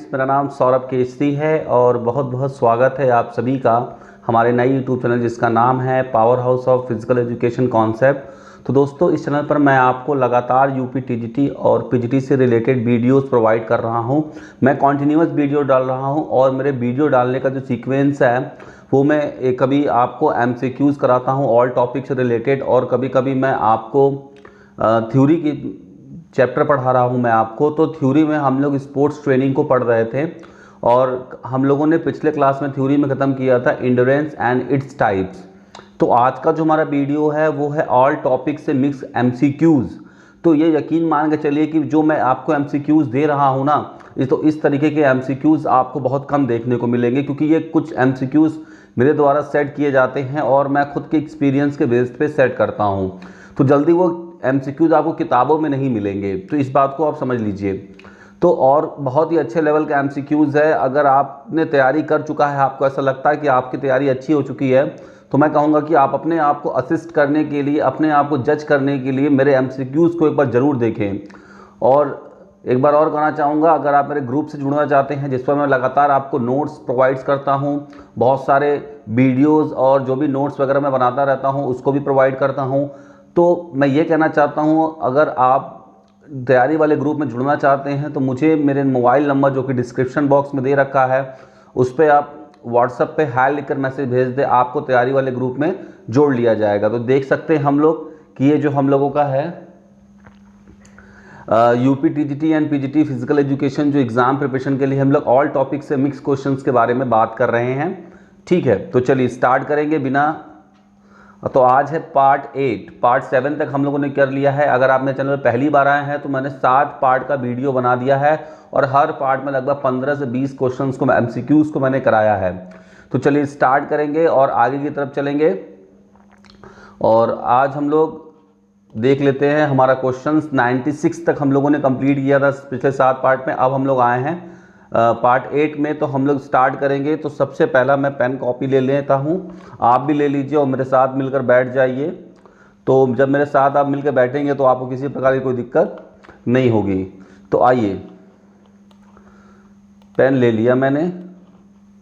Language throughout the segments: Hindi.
फ्रेंड्स, मेरा नाम सौरभ केसरी है और बहुत बहुत स्वागत है आप सभी का हमारे नए यूट्यूब चैनल जिसका नाम है power house of physical education concept. तो दोस्तों, इस चैनल पर मैं आपको लगातार यूपी टीजीटी और पीजीटी से रिलेटेड वीडियोस प्रोवाइड कर रहा हूं। मैं कॉन्टिन्यूस वीडियो डाल रहा हूं और मेरे वीडियो डालने का जो सीक्वेंस है वो मैं कभी आपको एमसीक्यूज़ कराता हूं ऑल टॉपिक से रिलेटेड, और कभी कभी मैं आपको थ्योरी की चैप्टर पढ़ा रहा हूं मैं आपको। तो थ्योरी में हम लोग स्पोर्ट्स ट्रेनिंग को पढ़ रहे थे और हम लोगों ने पिछले क्लास में थ्योरी में ख़त्म किया था एंड्योरेंस एंड इट्स टाइप्स। तो आज का जो हमारा वीडियो है वो है ऑल टॉपिक से मिक्स एमसीक्यूज़। तो ये यकीन मान के चलिए कि जो मैं आपको एमसीक्यूज़ दे रहा हूँ ना, तो इस तरीके के एमसीक्यूज़ आपको बहुत कम देखने को मिलेंगे, क्योंकि ये कुछ एमसीक्यूज़ मेरे द्वारा सेट किए जाते हैं और मैं खुद के एक्सपीरियंस के बेस पे सेट करता हूँ। तो जल्दी वो एमसीक्यूज़ आपको किताबों में नहीं मिलेंगे, तो इस बात को आप समझ लीजिए। तो और बहुत ही अच्छे लेवल के एमसीक्यूज़ है। अगर आपने तैयारी कर चुका है, आपको ऐसा लगता है कि आपकी तैयारी अच्छी हो चुकी है, तो मैं कहूँगा कि आप अपने आप को असिस्ट करने के लिए, अपने आप को जज करने के लिए मेरे एमसीक्यूज़ को एक बार ज़रूर देखें। और एक बार और कहना चाहूँगा, अगर आप मेरे ग्रुप से जुड़ना चाहते हैं जिस पर मैं लगातार आपको नोट्स प्रोवाइड्स करता हूँ, बहुत सारे वीडियोज़ और जो भी नोट्स वगैरह मैं बनाता रहता हूँ उसको भी प्रोवाइड करता हूँ। तो मैं ये कहना चाहता हूँ, अगर आप तैयारी वाले ग्रुप में जुड़ना चाहते हैं तो मुझे मेरे मोबाइल नंबर जो कि डिस्क्रिप्शन बॉक्स में दे रखा है उस पर आप व्हाट्सएप पे हाय लिखकर मैसेज भेज दें, आपको तैयारी वाले ग्रुप में जोड़ लिया जाएगा। तो देख सकते हैं हम लोग कि ये जो हम लोगों का है UP TGT and PGT physical education जो एग्ज़ाम प्रिपरेशन के लिए हम लोग ऑल टॉपिक से मिक्स क्वेश्चंस के बारे में बात कर रहे हैं। ठीक है, तो चलिए स्टार्ट करेंगे बिना। तो आज है पार्ट 8। पार्ट 7 तक हम लोगों ने कर लिया है। अगर आप मेरे चैनल पर पहली बार आए हैं तो मैंने 7 पार्ट का वीडियो बना दिया है और हर पार्ट में लगभग 15 से 20 क्वेश्चंस को एमसीक्यूज़ को मैंने कराया है। तो चलिए स्टार्ट करेंगे और आगे की तरफ चलेंगे। और आज हम लोग देख लेते हैं हमारा क्वेश्चंस 96 तक हम लोगों ने कंप्लीट किया था पिछले 7 पार्ट में। अब हम लोग आए हैं पार्ट 8 में, तो हम लोग स्टार्ट करेंगे। तो सबसे पहला मैं पेन कॉपी ले लेता हूँ, आप भी ले लीजिए और मेरे साथ मिलकर बैठ जाइए। तो जब मेरे साथ आप मिलकर बैठेंगे तो आपको किसी प्रकार की कोई दिक्कत नहीं होगी। तो आइए, पेन ले लिया मैंने,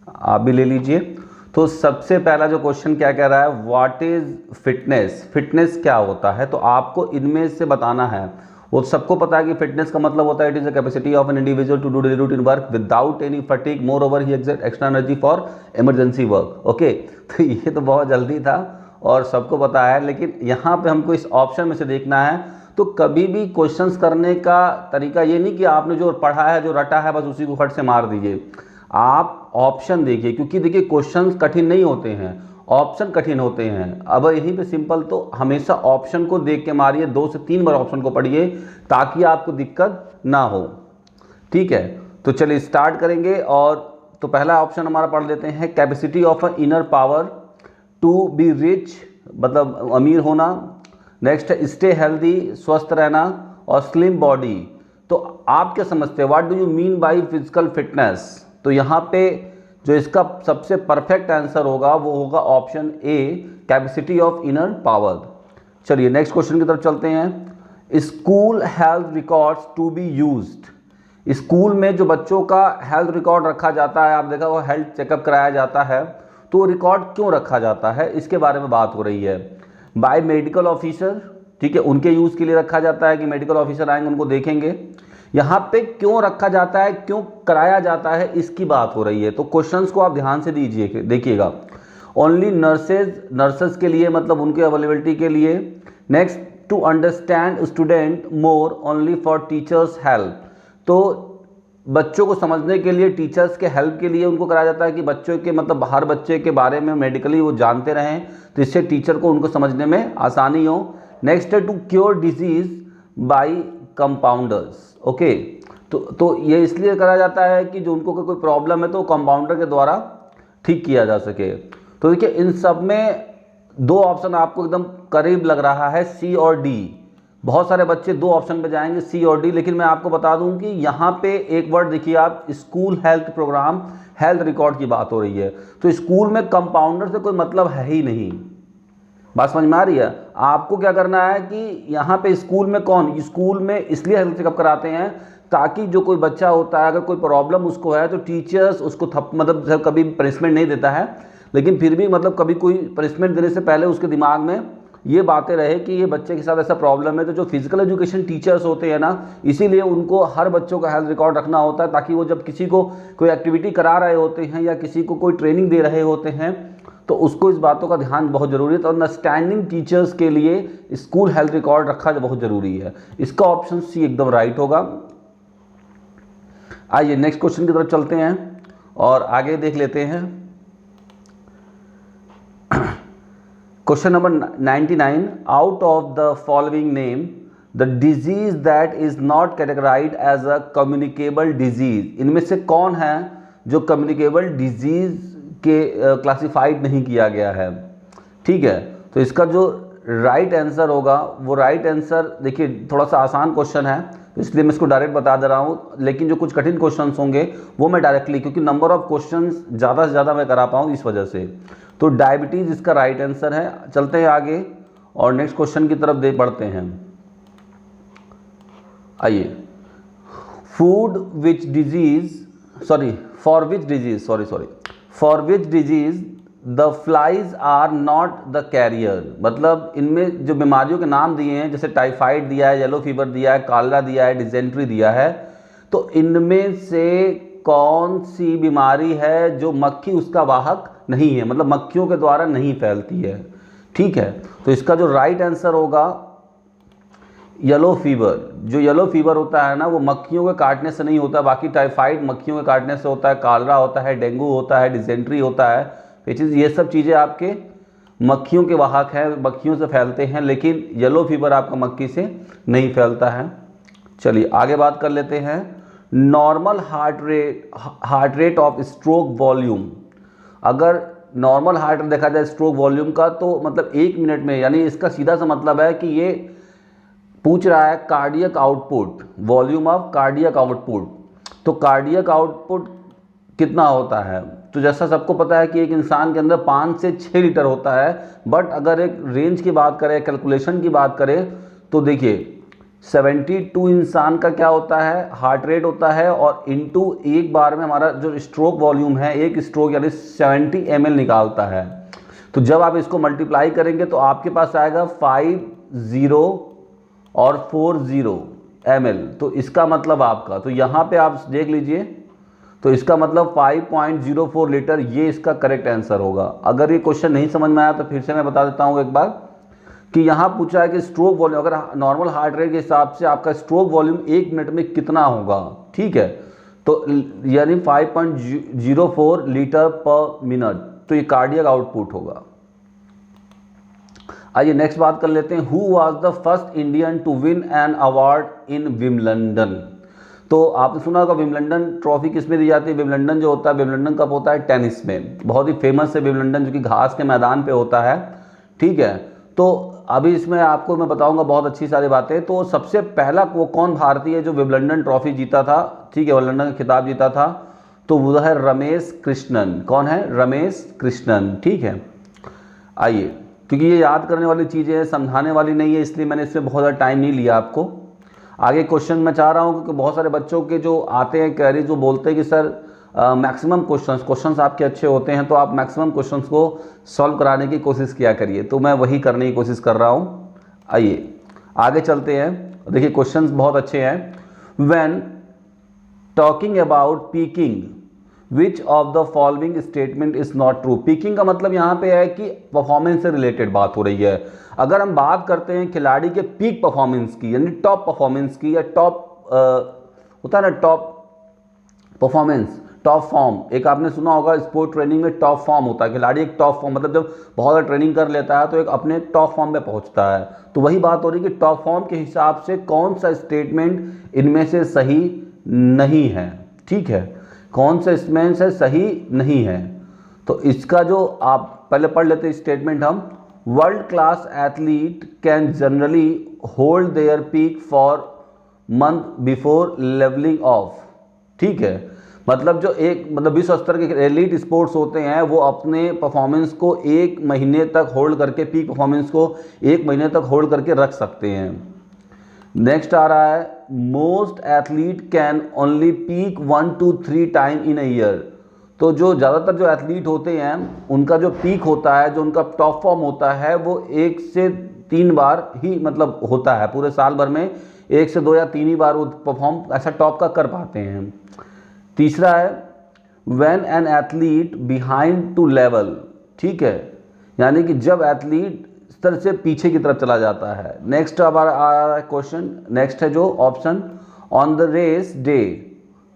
आप भी ले लीजिए। तो सबसे पहला जो क्वेश्चन क्या कह रहा है, व्हाट इज फिटनेस। फिटनेस क्या होता है, तो आपको इनमें से बताना है। वो सबको पता है कि फिटनेस का मतलब होता है it is the capacity of an individual to do daily routine work without any fatigue, moreover he exert extra energy for emergency work. Okay, तो ये तो बहुत जल्दी था और सबको पता है, लेकिन यहाँ पे हमको इस ऑप्शन में से देखना है। तो कभी भी क्वेश्चंस करने का तरीका ये नहीं कि आपने जो पढ़ा है, जो रटा है, बस उसी को फट से मार दीजिए। आप ऑप्शन देखिए, क्योंकि देखिए क्वेश्चंस कठिन नहीं होते हैं, ऑप्शन कठिन होते हैं। अब यहीं पे सिंपल, तो हमेशा ऑप्शन को देख के मारिए, 2 से 3 बार ऑप्शन को पढ़िए ताकि आपको दिक्कत ना हो। ठीक है, तो चलिए स्टार्ट करेंगे। और तो पहला ऑप्शन हमारा पढ़ लेते हैं, capacity of a inner power to be rich, मतलब अमीर होना। नेक्स्ट है स्टे हेल्दी, स्वस्थ रहना, और स्लिम बॉडी। तो आप क्या समझते हैं, what do you mean by physical fitness. तो यहाँ पे जो इसका सबसे परफेक्ट आंसर होगा वो होगा option A, capacity of inner power. चलिए नेक्स्ट क्वेश्चन की तरफ चलते हैं। School health records to be used. School में जो बच्चों का हेल्थ रिकॉर्ड रखा जाता है, आप देखा वो हेल्थ चेकअप कराया जाता है, तो रिकॉर्ड क्यों रखा जाता है इसके बारे में बात हो रही है। बाय मेडिकल ऑफिसर, ठीक है, उनके यूज़ के लिए रखा जाता है कि मेडिकल ऑफिसर आएंगे उनको देखेंगे। यहाँ पे क्यों रखा जाता है, क्यों कराया जाता है, इसकी बात हो रही है। तो क्वेश्चंस को आप ध्यान से दीजिए, देखिएगा। ओनली नर्सेज के लिए, मतलब उनके अवेलेबिलिटी के लिए। Next, to understand student more, only for teachers help. तो बच्चों को समझने के लिए, टीचर्स के हेल्प के लिए उनको कराया जाता है कि बच्चों के, मतलब हर बच्चे के बारे में मेडिकली वो जानते रहें, तो इससे टीचर को उनको समझने में आसानी हो। नेक्स्ट है to cure disease by compounders. Okay, तो ये इसलिए करा जाता है कि जो उनको कोई प्रॉब्लम है तो कंपाउंडर के द्वारा ठीक किया जा सके। तो देखिए इन सब में 2 ऑप्शन आपको एकदम करीब लग रहा है, सी और डी। बहुत सारे बच्चे 2 ऑप्शन पे जाएंगे, सी और डी, लेकिन मैं आपको बता दूं कि यहाँ पे एक वर्ड देखिए आप, school health programme, health record की बात हो रही है। तो स्कूल में कंपाउंडर से कोई मतलब है ही नहीं। बात समझ में आ रही है। आपको क्या करना है कि यहाँ पे स्कूल में इसलिए हेल्थ चेकअप कराते हैं ताकि जो कोई बच्चा होता है अगर कोई प्रॉब्लम उसको है तो टीचर्स उसको मतलब कभी पनिशमेंट नहीं देता है, लेकिन फिर भी मतलब कभी कोई पनिशमेंट देने से पहले उसके दिमाग में ये बातें रहे कि ये बच्चे के साथ ऐसा प्रॉब्लम है। तो जो फिजिकल एजुकेशन टीचर्स होते हैं ना, इसीलिए उनको हर बच्चों का हेल्थ रिकॉर्ड रखना होता है, ताकि वो जब किसी को कोई एक्टिविटी करा रहे होते हैं या किसी को कोई ट्रेनिंग दे रहे होते हैं तो उसको इस बातों का ध्यान बहुत ज़रूरी है। तो अंडरस्टैंडिंग टीचर्स के लिए स्कूल हेल्थ रिकॉर्ड रखा बहुत ज़रूरी है। इसका ऑप्शन सी एकदम राइट होगा। आइए नेक्स्ट क्वेश्चन की तरफ चलते हैं और आगे देख लेते हैं। Question number 99, out of the following name the disease that is not categorized as a communicable disease. इनमें से कौन है जो कम्युनिकेबल डिजीज के क्लासिफाइड नहीं किया गया है। ठीक है, तो इसका जो राइट आंसर होगा वो राइट आंसर, देखिए थोड़ा सा आसान क्वेश्चन है इसलिए मैं इसको डायरेक्ट बता दे रहा हूँ, लेकिन जो कुछ कठिन क्वेश्चंस होंगे वो मैं डायरेक्टली, क्योंकि नंबर ऑफ क्वेश्चंस ज़्यादा से ज़्यादा मैं करा पाऊँ इस वजह से। तो डायबिटीज़ इसका राइट आंसर है। चलते हैं आगे और नेक्स्ट क्वेश्चन की तरफ बढ़ते हैं। आइए, food which disease for which disease the flies are not the carrier. मतलब इनमें जो बीमारियों के नाम दिए हैं, जैसे टाइफाइड दिया है, येलो फीवर दिया है, कालरा दिया है, डिजेंट्री दिया है, तो इनमें से कौन सी बीमारी है जो मक्खी उसका वाहक नहीं है, मतलब मक्खियों के द्वारा नहीं फैलती है। ठीक है, तो इसका जो राइट आंसर होगा येलो फीवर। जो येलो फीवर होता है ना वो मक्खियों के काटने से नहीं होता, बाकी टाइफाइड मक्खियों के काटने से होता है, कालरा होता है, डेंगू होता है, डिजेंट्री होता है, ये सब चीज़ें आपके मक्खियों के वाहक हैं, मक्खियों से फैलते हैं, लेकिन येलो फीवर आपका मक्खी से नहीं फैलता है। चलिए आगे बात कर लेते हैं। Normal heart rate of stroke volume. अगर नॉर्मल हार्ट रेट देखा जाए स्ट्रोक वॉल्यूम का, तो मतलब 1 मिनट में, यानी इसका सीधा सा मतलब है कि ये पूछ रहा है cardiac output, volume of cardiac output. तो कार्डियक आउटपुट कितना होता है, तो जैसा सबको पता है कि एक इंसान के अंदर 5 से 6 लीटर होता है, बट अगर एक रेंज की बात करें, कैलकुलेशन की बात करें, तो देखिए 72 इंसान का क्या होता है, हार्ट रेट होता है, और इनटू एक बार में हमारा जो स्ट्रोक वॉल्यूम है, एक स्ट्रोक यानी 70 ml निकालता है। तो जब आप इसको मल्टीप्लाई करेंगे तो आपके पास आएगा 50 और 40 ml। तो इसका मतलब आपका, तो यहाँ पे आप देख लीजिए, तो इसका मतलब 5.04 लीटर, ये इसका करेक्ट आंसर होगा। अगर ये क्वेश्चन नहीं समझ में आया तो फिर से मैं बता देता हूँ एक बार, कि यहाँ पूछा है कि स्ट्रोक वॉल्यूम, अगर नॉर्मल हार्ट रेट के हिसाब से आपका स्ट्रोक वॉल्यूम 1 मिनट में कितना होगा। ठीक है, तो यानी 5.04 लीटर पर मिनट, तो ये कार्डियक आउटपुट होगा। आइए नेक्स्ट बात कर लेते हैं। Who was the first Indian to win an award in Wimbledon. तो आपने सुना होगा विम्बलडन ट्रॉफी किस में दी जाती है। विम्बलडन जो होता है, विम्बलडन कप होता है टेनिस में, बहुत ही फेमस है विम्बलडन, जो कि घास के मैदान पे होता है। ठीक है, तो अभी इसमें आपको मैं बताऊंगा बहुत अच्छी सारी बातें। तो सबसे पहला वो कौन भारतीय है जो विम्बलडन ट्रॉफी जीता था, ठीक है, विम्बलडन का खिताब जीता था, तो वो है रमेश कृष्णन। कौन है, रमेश कृष्णन। ठीक है, आइए, क्योंकि ये याद करने वाली चीज़ें हैं, समझाने वाली नहीं है, इसलिए मैंने इसमें बहुत ज़्यादा टाइम नहीं लिया आपको। आगे क्वेश्चन मैं चाह रहा हूँ, क्योंकि बहुत सारे बच्चों के जो आते हैं क्वेरीज, वो बोलते हैं कि सर मैक्सिमम क्वेश्चंस आपके अच्छे होते हैं, तो आप मैक्सिमम क्वेश्चंस को सॉल्व कराने की कोशिश किया करिए, तो मैं वही करने की कोशिश कर रहा हूँ। आइए आगे चलते हैं। देखिए क्वेश्चंस बहुत अच्छे हैं। When talking about peeking which of the following statement is not true. Peeking का मतलब यहाँ पे है कि परफॉर्मेंस से रिलेटेड बात हो रही है। अगर हम बात करते हैं खिलाड़ी के पीक परफॉर्मेंस की, यानी टॉप परफॉर्मेंस की, या टॉप होता है ना टॉप परफॉर्मेंस, टॉप फॉर्म, एक आपने सुना होगा स्पोर्ट ट्रेनिंग में टॉप फॉर्म होता है, खिलाड़ी एक टॉप फॉर्म, मतलब जब बहुत ज़्यादा ट्रेनिंग कर लेता है तो एक अपने टॉप फॉर्म में पहुंचता है। तो वही बात हो रही है कि टॉप फॉर्म के हिसाब से कौन सा स्टेटमेंट इनमें से सही नहीं है। ठीक है, कौन सा इसमें से सही नहीं है, तो इसका जो आप पहले पढ़ लेते हैं स्टेटमेंट हम। World class athlete can generally hold their peak for month before levelling off. ठीक है, मतलब जो एक मतलब विश्व स्तर के एलीट स्पोर्ट्स होते हैं वो अपने परफॉर्मेंस को 1 महीने तक होल्ड करके, पीक परफॉर्मेंस को 1 महीने तक होल्ड करके रख सकते हैं। नेक्स्ट आ रहा है most athlete can only peak 1 to 3 time in a year. तो जो ज़्यादातर जो एथलीट होते हैं उनका जो पीक होता है, जो उनका टॉप फॉर्म होता है, वो 1 से 3 बार ही मतलब होता है, पूरे साल भर में 1 से 2 या 3 ही बार वो परफॉर्म ऐसा टॉप का कर पाते हैं। तीसरा है when an athlete behind to level, ठीक है, यानी कि जब एथलीट इस तरह से पीछे की तरफ चला जाता है। नेक्स्ट अब आ रहा है क्वेश्चन, नेक्स्ट है जो option on the race day,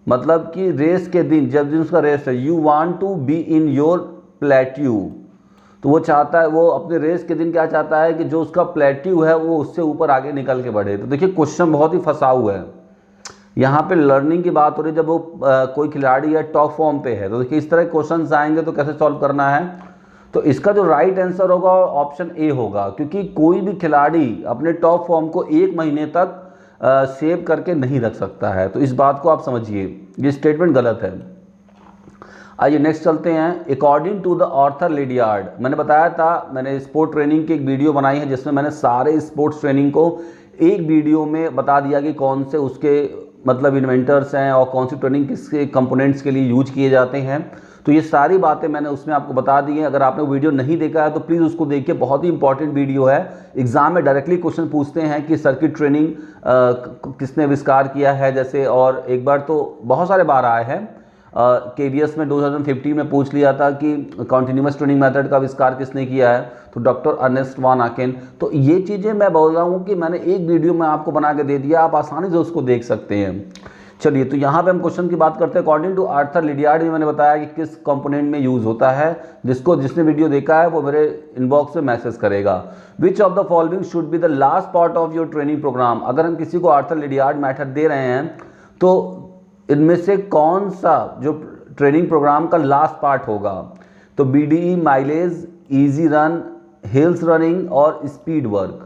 मतलब कि रेस के दिन, जब दिन उसका रेस है, you want to be in your plateau, तो वो चाहता है, वो अपने रेस के दिन क्या चाहता है कि जो उसका प्लेट्यू है वो उससे ऊपर आगे निकल के बढ़े। तो देखिए क्वेश्चन बहुत ही फंसाऊ है, यहाँ पे लर्निंग की बात हो रही है, जब वो कोई खिलाड़ी है टॉप फॉर्म पे है, तो देखिए इस तरह के क्वेश्चन आएंगे तो कैसे सॉल्व करना है। तो इसका जो राइट आंसर होगा ऑप्शन ए होगा, क्योंकि कोई भी खिलाड़ी अपने टॉप फॉर्म को 1 महीने तक सेव करके नहीं रख सकता है। तो इस बात को आप समझिए, ये स्टेटमेंट गलत है। आइए नेक्स्ट चलते हैं। अकॉर्डिंग टू द ऑर्थर लिडियार्ड, मैंने बताया था, मैंने स्पोर्ट ट्रेनिंग की एक वीडियो बनाई है जिसमें मैंने सारे स्पोर्ट्स ट्रेनिंग को एक वीडियो में बता दिया कि कौन से उसके मतलब इन्वेंटर्स हैं और कौन सी ट्रेनिंग किसके कंपोनेंट्स के लिए यूज किए जाते हैं। तो ये सारी बातें मैंने उसमें आपको बता दी हैं। अगर आपने वीडियो नहीं देखा है तो प्लीज़ उसको देखिए, बहुत ही इंपॉर्टेंट वीडियो है। एग्जाम में डायरेक्टली क्वेश्चन पूछते हैं कि सर्किट ट्रेनिंग किसने आविष्कार किया है जैसे, और एक बार तो बहुत सारे बार आए हैं। KBS में 2015 में पूछ लिया था कि कॉन्टिन्यूस ट्रेनिंग मेथड का आविष्कार किसने किया है, तो डॉक्टर अर्नेस्ट वान आकेन। तो ये चीज़ें मैं बोल रहा हूँ कि मैंने एक वीडियो में आपको बना के दे दिया, आप आसानी से उसको देख सकते हैं। चलिए, तो यहाँ पे हम क्वेश्चन की बात करते हैं। अकॉर्डिंग टू आर्थर लिडियार्ड, मैंने बताया कि किस कंपोनेंट में यूज़ होता है। जिसने वीडियो देखा है वो मेरे इनबॉक्स में मैसेज करेगा। Which of the following should be the last part of your training programme. अगर हम किसी को आर्थर लिडियार्ड मेथड दे रहे हैं तो इनमें से कौन सा जो ट्रेनिंग प्रोग्राम का लास्ट पार्ट होगा, तो BDE, mileage, easy run, hills running और स्पीड वर्क,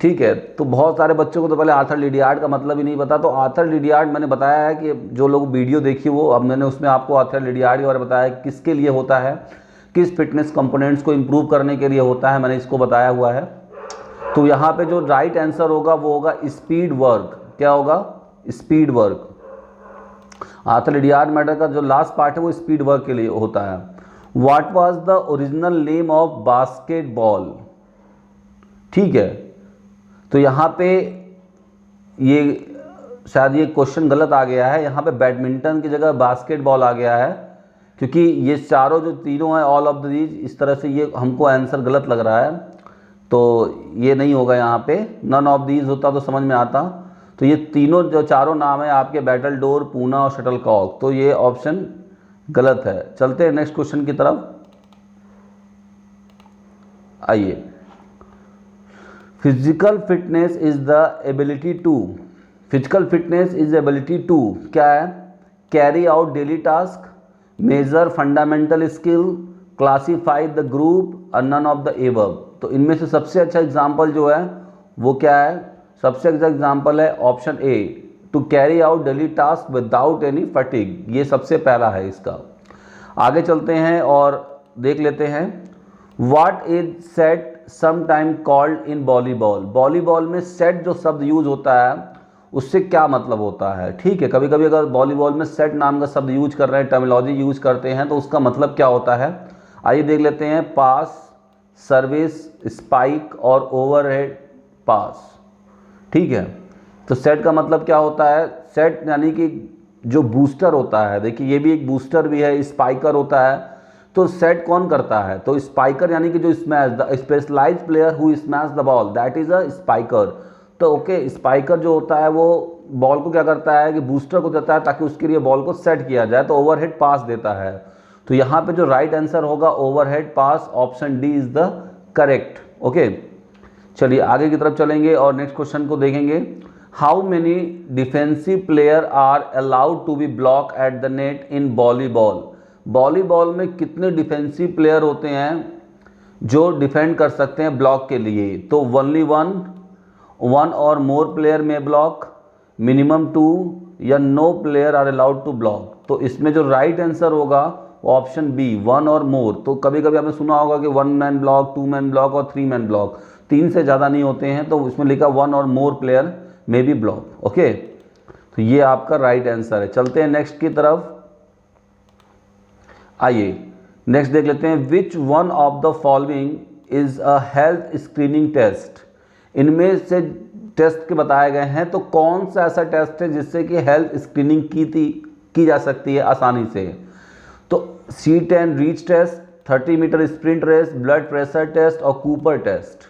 ठीक है। तो बहुत सारे बच्चों को तो पहले आर्थर लिडियार्ड का मतलब ही नहीं पता। तो आर्थर लिडियार्ड मैंने बताया है कि जो लोग वीडियो देखी वो, अब मैंने उसमें आपको आर्थर लिडियार्ड के बारे में बताया किसके लिए होता है, किस फिटनेस कंपोनेंट्स को इम्प्रूव करने के लिए होता है, मैंने इसको बताया हुआ है। तो यहाँ पे जो राइट आंसर होगा वो होगा स्पीड वर्क। क्या होगा? Speed work. आर्थर लिडियार्ड मेथड का जो लास्ट पार्ट है वो स्पीड वर्क के लिए होता है। What was the original name of basketball, ठीक है। तो यहाँ पे ये शायद ये क्वेश्चन गलत आ गया है, यहाँ पे बैडमिंटन की जगह बास्केटबॉल आ गया है, क्योंकि ये चारों जो तीनों हैं ऑल ऑफ दीज, इस तरह से ये हमको आंसर गलत लग रहा है। तो ये नहीं होगा, यहाँ पे नन ऑफ दीज होता तो समझ में आता। तो ये तीनों जो चारों नाम है आपके, बैटल डोर, पूना और शटलकॉक, तो ये ऑप्शन गलत है। चलते हैं नेक्स्ट क्वेश्चन की तरफ। आइए, physical fitness is the ability to, physical fitness is ability to क्या है? Carry out daily task, measure fundamental skill, classify the group, none of the above. तो इनमें से सबसे अच्छा एग्जाम्पल जो है वो क्या है? सबसे अच्छा एग्जाम्पल है option A, to carry out daily task without any fatigue. ये सबसे पहला है इसका। आगे चलते हैं और देख लेते हैं। What is set sometime called in volleyball. Volleyball में सेट जो शब्द यूज होता है उससे क्या मतलब होता है, ठीक है। कभी कभी अगर वॉलीबॉल में सेट नाम का शब्द यूज कर रहे हैं, टर्मिनोलॉजी यूज करते हैं, तो उसका मतलब क्या होता है आइए देख लेते हैं। पास, सर्विस, स्पाइक और ओवरहेड पास, ठीक है। तो सेट का मतलब क्या होता है? सेट यानी कि जो बूस्टर होता है, देखिए ये भी एक बूस्टर भी है, स्पाइकर होता है। तो सेट कौन करता है? तो स्पाइकर यानी कि जो smash, the specialised player who smash the ball, that is a spiker. तो ओके, स्पाइकर जो होता है वो बॉल को क्या करता है कि बूस्टर को देता है ताकि उसके लिए बॉल को सेट किया जाए, तो ओवरहेड पास देता है। तो यहाँ पे जो राइट आंसर होगा overhead pass, option D is the correct. Okay, चलिए आगे की तरफ चलेंगे और नेक्स्ट क्वेश्चन को देखेंगे। How many defensive player are allowed to be block at the net in volleyball. Volleyball में कितने डिफेंसिव प्लेयर होते हैं जो डिफेंड कर सकते हैं ब्लॉक के लिए? तो ओनली वन और मोर प्लेयर में ब्लॉक, मिनिमम 2 या no player are allowed to block. तो इसमें जो राइट आंसर होगा ऑप्शन बी, 1 और मोर। तो कभी कभी आपने सुना होगा कि 1 मैन ब्लॉक, 2 मैन ब्लॉक और 3 मैन ब्लॉक, 3 से ज़्यादा नहीं होते हैं, तो इसमें लिखा 1 और more player may be block. Okay, तो ये आपका राइट आंसर है। चलते हैं नेक्स्ट की तरफ। आइए नेक्स्ट देख लेते हैं, which one of the following is a health screening test. इनमें से टेस्ट के बताए गए हैं, तो कौन सा ऐसा टेस्ट है जिससे कि हेल्थ स्क्रीनिंग की जा सकती है आसानी से। तो C10 reach test, 30 metre sprint race, blood pressure test और कूपर टेस्ट।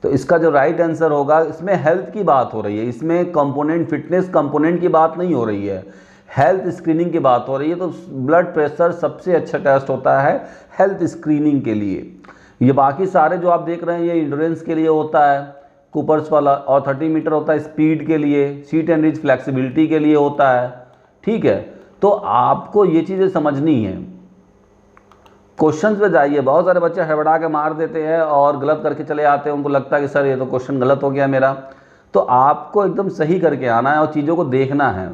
तो इसका जो राइट आंसर होगा, इसमें हेल्थ की बात हो रही है, इसमें कंपोनेंट फिटनेस कंपोनेंट की बात नहीं हो रही है, हेल्थ स्क्रीनिंग की बात हो रही है। तो ब्लड प्रेशर सबसे अच्छा टेस्ट होता है हेल्थ स्क्रीनिंग के लिए। ये बाकी सारे जो आप देख रहे हैं ये इंड्योरेंस के लिए होता है, कूपर्स वाला, और 30 मीटर होता है स्पीड के लिए, C10 रीच फ्लेक्सिबिलिटी के लिए होता है। ठीक है, तो आपको ये चीज़ें समझनी है। क्वेश्चन पे जाइए, बहुत सारे बच्चे हड़बड़ा के मार देते हैं और गलत करके चले आते हैं, उनको लगता है कि सर ये तो क्वेश्चन गलत हो गया मेरा। तो आपको एकदम सही करके आना है और चीज़ों को देखना है।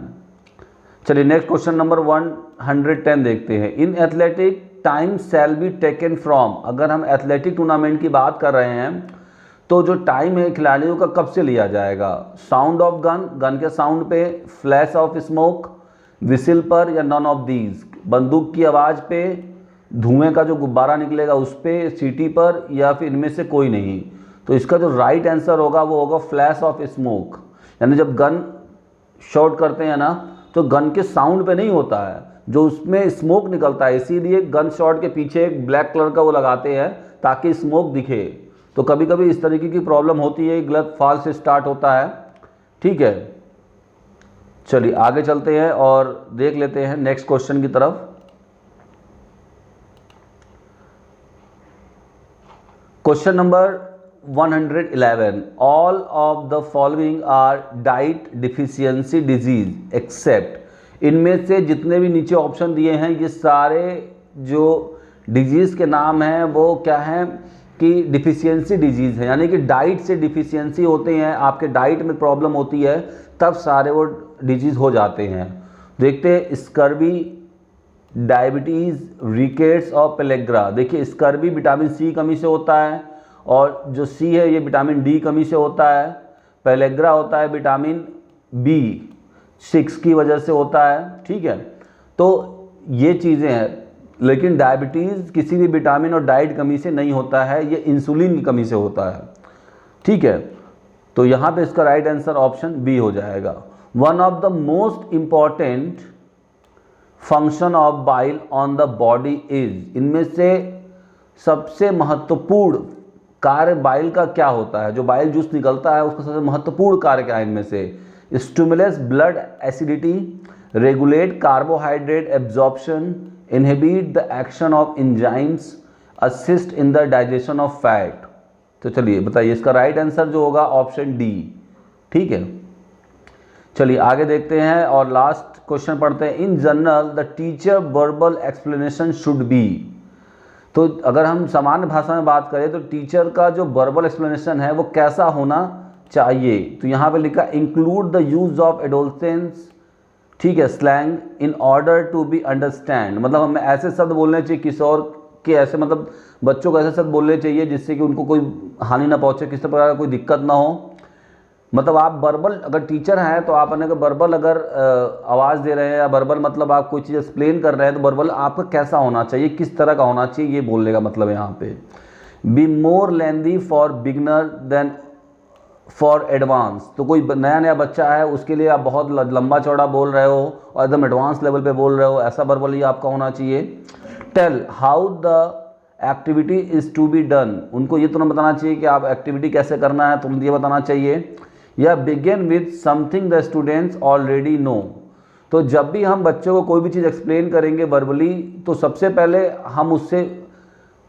चलिए नेक्स्ट क्वेश्चन नंबर 110 देखते हैं। In athletic time shall be taken from. अगर हम एथलेटिक टूर्नामेंट की बात कर रहे हैं तो जो टाइम है खिलाड़ियों का कब से लिया जाएगा। साउंड ऑफ गन, गन के साउंड पे, फ्लैश ऑफ स्मोक, विसिल पर, या नॉन ऑफ दीज। बंदूक की आवाज़ पे, धुएं का जो गुब्बारा निकलेगा उस पे, सीटी पर, या फिर इनमें से कोई नहीं। तो इसका जो राइट आंसर होगा वो होगा फ्लैश ऑफ स्मोक। यानी जब गन शॉट करते हैं ना तो गन के साउंड पे नहीं होता है, जो उसमें स्मोक निकलता है, इसीलिए गन शॉट के पीछे एक ब्लैक कलर का वो लगाते हैं ताकि स्मोक दिखे। तो कभी कभी इस तरीके की प्रॉब्लम होती है, गलत फॉल्स से स्टार्ट होता है। ठीक है, चलिए आगे चलते हैं और देख लेते हैं नेक्स्ट क्वेश्चन की तरफ। Question number 111, all of the following are diet deficiency disease accept. इनमें से जितने भी नीचे ऑप्शन दिए हैं ये सारे जो डिजीज के नाम हैं वो क्या हैं कि डिफिशियंसी डिजीज है, यानी कि डाइट से डिफिशियंसी होते हैं, आपके डाइट में प्रॉब्लम होती है तब सारे वो डिजीज हो जाते हैं। देखते हैं, स्कर्वी, डायबिटीज़, रिकेट्स और पेलेग्रा। देखिए स्कर्वी विटामिन सी कमी से होता है, और जो सी है ये विटामिन डी कमी से होता है। पेलेग्रा होता है विटामिन B6 की वजह से होता है। ठीक है, तो ये चीज़ें हैं। लेकिन डायबिटीज़ किसी भी विटामिन और डाइट कमी से नहीं होता है, ये इंसुलिन की कमी से होता है। ठीक है, तो यहाँ पे इसका राइट आंसर ऑप्शन बी हो जाएगा। One of the most important function of bile on the body is. इनमें से सबसे महत्वपूर्ण कार्य बाइल का क्या होता है, जो बाइल जूस निकलता है उसका सबसे महत्वपूर्ण कार्य क्या है इनमें से। Stimulate blood acidity, regulate carbohydrate absorption, inhibit the action of enzymes, assist in the digestion of fat. तो चलिए बताइए, इसका राइट आंसर जो होगा ऑप्शन डी। ठीक है, चलिए आगे देखते हैं और लास्ट क्वेश्चन पढ़ते हैं। In general the teacher verbal explanation should be. तो अगर हम सामान्य भाषा में बात करें तो टीचर का जो वर्बल एक्सप्लेनेशन है वो कैसा होना चाहिए। तो यहाँ पे लिखा include the use of adolescence, ठीक है, slang in order to be understand. मतलब हमें ऐसे शब्द बोलने चाहिए किशोर के, ऐसे मतलब बच्चों को ऐसे शब्द बोलने चाहिए जिससे कि उनको कोई हानि ना पहुँचे, किसी प्रकार का कोई दिक्कत ना हो। मतलब आप वर्बल अगर टीचर हैं तो आप अपने वर्बल अगर आवाज़ दे रहे हैं या वर्बल मतलब आप कोई चीज़ एक्सप्लेन कर रहे हैं तो वर्बल आपका कैसा होना चाहिए, किस तरह का होना चाहिए, ये बोलने का मतलब है यहाँ पे। Be more lengthy for beginner than for advance. तो कोई नया नया बच्चा है उसके लिए आप बहुत लंबा चौड़ा बोल रहे हो और एकदम एडवांस लेवल पे बोल रहे हो, ऐसा वर्बल ही आपका होना चाहिए। Tell how the activity is to be done. उनको ये तुरंत बताना चाहिए कि आप एक्टिविटी कैसे करना है, तुरंत ये बताना चाहिए। या begin with something the students already know. तो जब भी हम बच्चों को कोई भी चीज़ एक्सप्लेन करेंगे वर्बली तो सबसे पहले हम उससे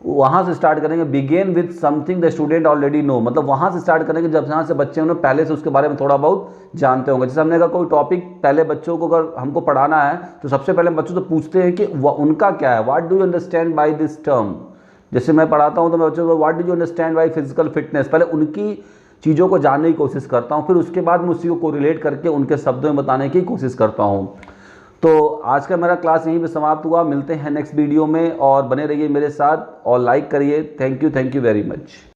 वहाँ से स्टार्ट करेंगे, begin with something the student already know. मतलब वहाँ से स्टार्ट करेंगे जब जहाँ से बच्चे उन्हें पहले से उसके बारे में थोड़ा बहुत जानते होंगे। जैसे हमने अगर कोई टॉपिक पहले बच्चों को अगर हमको पढ़ाना है तो सबसे पहले बच्चों से पूछते हैं कि उनका क्या है, what do you understand by this term. जैसे मैं पढ़ाता हूँ तो मैं बच्चों को what do you understand by physical fitness, पहले उनकी चीज़ों को जानने की कोशिश करता हूँ, फिर उसके बाद मैं उसी को कोरिलेट करके उनके शब्दों में बताने की कोशिश करता हूँ। तो आज का मेरा क्लास यहीं पे समाप्त हुआ। मिलते हैं नेक्स्ट वीडियो में और बने रहिए मेरे साथ और लाइक करिए। Thank you very much.